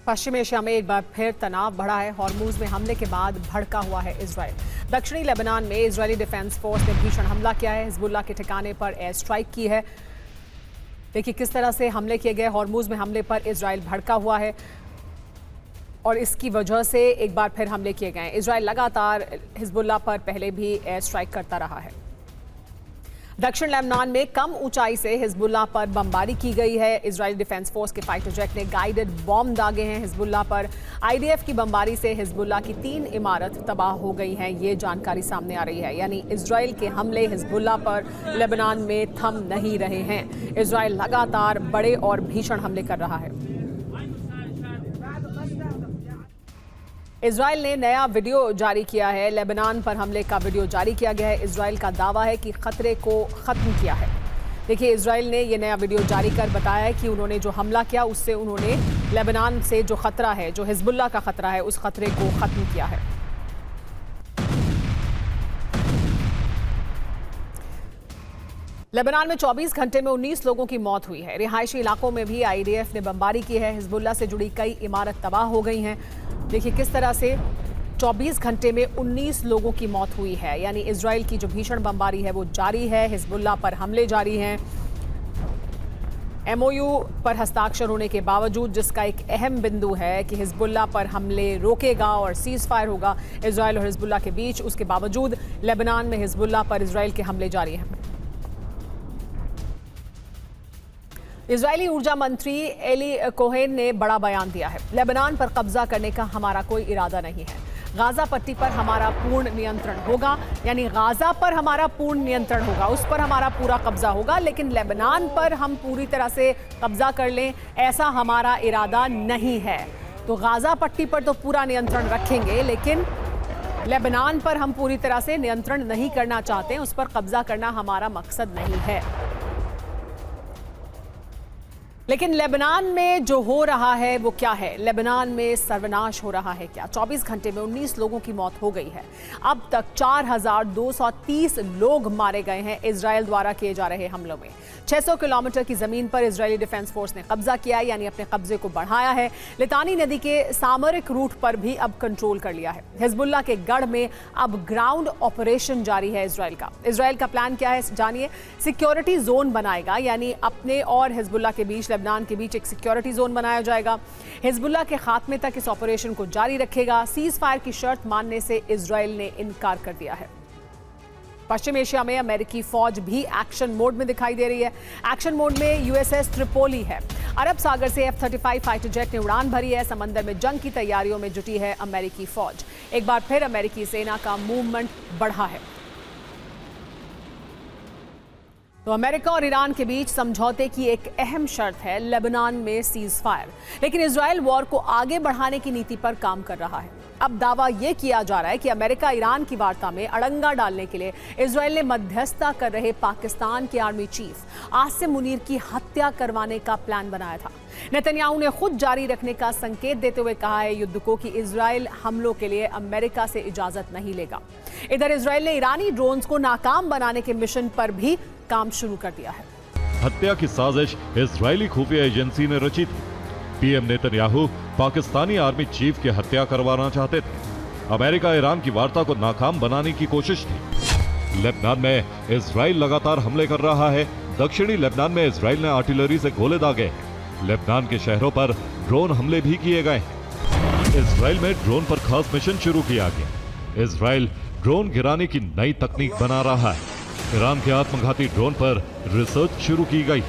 पश्चिम Asia में एक बार फिर तनाव बढ़ा है। हॉर्मुज में हमले के बाद भड़का हुआ है इजराइल। दक्षिणी लेबनान में इजरायली डिफेंस फोर्स ने भीषण हमला किया है। हिजबुल्लाह के ठिकाने पर एयर स्ट्राइक की है। देखिए किस तरह से हमले किए गए। हॉर्मुज में हमले पर इजराइल भड़का हुआ है और इसकी वजह से एक बार फिर हमले किए गए। इजराइल लगातार हिजबुल्लाह पर पहले भी एयर स्ट्राइक करता रहा है। दक्षिण लेबनान में कम ऊंचाई से हिजबुल्लाह पर बमबारी की गई है। इजरायली डिफेंस फोर्स के फाइटर जेट ने गाइडेड बॉम्ब दागे हैं हिजबुल्लाह पर। आईडीएफ की बमबारी से हिजबुल्लाह की 3 इमारत तबाह हो गई हैं, ये जानकारी सामने आ रही है। यानी इजराइल के हमले हिजबुल्लाह पर लेबनान में थम नहीं रहे हैं। इजराइल लगातार बड़े और भीषण हमले कर रहा है। इजराइल ने नया वीडियो जारी किया है। लेबनान पर हमले का वीडियो जारी किया गया है। इजराइल का दावा है कि खतरे को खत्म किया है। देखिए इजराइल ने यह नया वीडियो जारी कर बताया है कि उन्होंने जो हमला किया उससे उन्होंने लेबनान से जो खतरा है, जो हिजबुल्लाह का खतरा है, उस खतरे को खत्म किया है। लेबनान में 24 घंटे में 19 लोगों की मौत हुई है। रिहायशी इलाकों में भी आईडीएफ ने बमबारी की है। हिजबुल्लाह से जुड़ी कई इमारत तबाह हो गई हैं। देखिए किस तरह से 24 घंटे में 19 लोगों की मौत हुई है। यानी इजराइल की जो भीषण बमबारी है वो जारी है। हिजबुल्लाह पर हमले जारी हैं। एमओयू पर हस्ताक्षर होने के बावजूद, जिसका एक अहम बिंदु है कि हिजबुल्लाह पर हमले रोकेगा और सीज फायर होगा इजराइल और हिजबुल्लाह के बीच, उसके बावजूद लेबनान में हिजबुल्लाह पर इजराइल के हमले जारी हैं। इजरायली ऊर्जा मंत्री एली कोहेन ने बड़ा बयान दिया है। लेबनान पर कब्जा करने का हमारा कोई इरादा नहीं है। गाजा पट्टी पर हमारा पूर्ण नियंत्रण होगा। यानी गाजा पर हमारा पूर्ण नियंत्रण होगा, उस पर हमारा पूरा कब्जा होगा। लेकिन लेबनान पर हम पूरी तरह से कब्जा कर लें, ऐसा हमारा इरादा नहीं है। तो गाजा पट्टी पर तो पूरा नियंत्रण रखेंगे, लेकिन लेबनान पर हम पूरी तरह से नियंत्रण नहीं करना चाहते हैं। उस पर कब्जा करना हमारा मकसद नहीं है। लेकिन लेबनान में जो हो रहा है वो क्या है? लेबनान में सर्वनाश हो रहा है क्या? 24 घंटे में 19 लोगों की मौत हो गई है। अब तक 4230 लोग मारे गए हैं इजराइल द्वारा किए जा रहे हमलों में। 600 किलोमीटर की जमीन पर इजरायली डिफेंस फोर्स ने कब्जा किया है, यानी अपने कब्जे को बढ़ाया है। लितानी नदी के सामरिक रूट पर भी अब कंट्रोल कर लिया है। हिजबुल्लाह के गढ़ में अब ग्राउंड ऑपरेशन जारी है इजराइल का। इजराइल का प्लान क्या है जानिए। सिक्योरिटी जोन बनाएगा, यानी अपने और हिजबुल्लाह के बीच, लेबनान के बीच एक सिक्योरिटी जोन बनाया जाएगा। हिजबुल्लाह के खात्मे तक इस ऑपरेशन को जारी रखेगा। सीज फायर की शर्त मानने से इजराइल ने इनकार कर दिया है। पश्चिम एशिया में अमेरिकी फौज भी एक्शन मोड में दिखाई दे रही है। एक्शन मोड में यूएसएस ट्रिपोली है। अरब सागर से F-35 फाइटर जेट ने उड़ान भरी है। समंदर में जंग की तैयारियों में जुटी है अमेरिकी फौज। एक बार फिर अमेरिकी सेना का मूवमेंट बढ़ा है। तो अमेरिका और ईरान के बीच समझौते की एक अहम शर्त है लेबनान में सीज फायर। लेकिन इजराइल वॉर को आगे बढ़ाने की नीति पर काम कर रहा है। अब दावा यह किया जा रहा है कि अमेरिका ईरान की वार्ता में अड़ंगा डालने के लिए इजराइल ने मध्यस्थता कर रहे पाकिस्तान के आर्मी चीफ आसिम मुनीर की हत्या करवाने का प्लान बनाया था। नेतन्याहू ने खुद जारी रखने का संकेत देते हुए कहा है युद्ध को कि इजराइल हमलों के लिए अमेरिका से इजाजत नहीं लेगा। इधर इजराइल ने ईरानी ड्रोन्स को नाकाम बनाने के मिशन पर भी काम शुरू कर दिया है। हत्या की साजिश इजरायली खुफिया एजेंसी ने रची थी। PM Netanyahu Pakistani army chief की हत्या करवाना चाहते थे। अमेरिका ईरान की वार्ता को नाकाम बनाने की कोशिश थी। लेबनान में इजराइल लगातार हमले कर रहा है। दक्षिणी लेबनान में इजराइल ने आर्टिलरी से गोले दागे। लेबनान के शहरों पर ड्रोन हमले भी किए गए। इजराइल में ड्रोन पर खास मिशन शुरू किया गया। इजराइल ड्रोन गिराने की नई तकनीक बना रहा है। ईरान के आत्मघाती ड्रोन पर रिसर्च शुरू की गई।